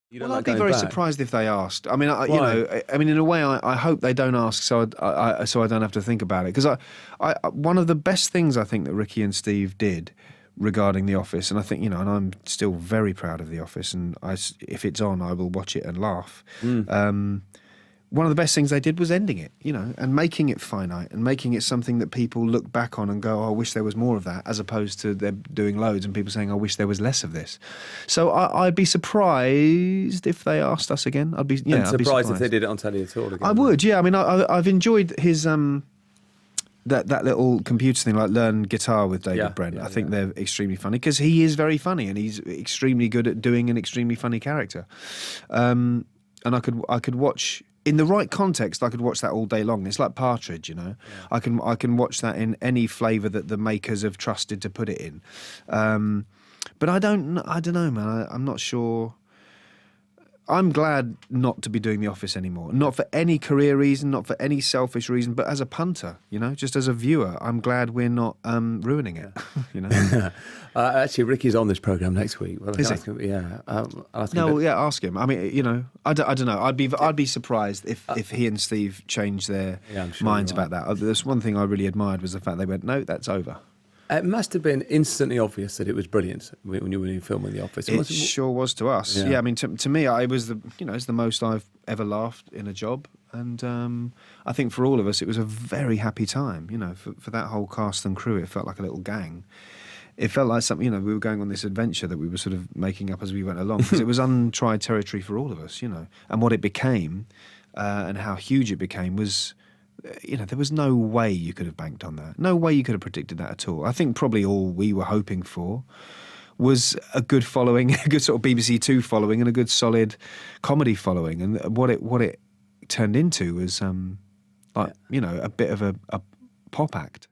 You don't Well, like I'd be going very back? surprised if they asked. I mean, you Why? know, I mean, in a way, I hope they don't ask, so I don't have to think about it. Because one of the best things I think that Ricky and Steve did regarding The Office, and I think, you know, and I'm still very proud of The Office, and if it's on, I will watch it and laugh. One of the best things they did was ending it, you know, and making it finite and making it something that people look back on and go, oh, I wish there was more of that, as opposed to them doing loads and people saying, I wish there was less of this. So I'd be surprised if they asked us again. I'd be Surprised if they did it on telly at all again. I would, yeah. I mean, I've enjoyed his that little computer thing, like Learn Guitar with David Brent. I think they're extremely funny because he is very funny and he's extremely good at doing an extremely funny character. And I could watch. In the right context, I could watch that all day long. It's like Partridge, you know. Yeah. I can watch that in any flavour that the makers have trusted to put it in. But I don't know, man. I'm not sure. I'm glad not to be doing The Office anymore. Not for any career reason, not for any selfish reason, but as a punter, you know, just as a viewer, I'm glad we're not ruining it, you know. Actually, Ricky's on this programme next week. Well, Is he? Yeah. Ask him. I mean, you know, I don't know. I'd be surprised if he and Steve changed their minds about that. There's one thing I really admired was the fact they went, no, that's over. It must have been instantly obvious that it was brilliant when you were filming The Office. It sure was to us. Yeah, I mean, to me, it's the most I've ever laughed in a job, and I think for all of us, it was a very happy time. You know, for that whole cast and crew, it felt like a little gang. It felt like something, you know, we were going on this adventure that we were sort of making up as we went along, because it was untried territory for all of us, you know, and what it became and how huge it became was. You know, there was no way you could have banked on that. No way you could have predicted that at all. I think probably all we were hoping for was a good following, a good sort of BBC Two following, and a good solid comedy following. And what it turned into was, you know, a bit of a pop act.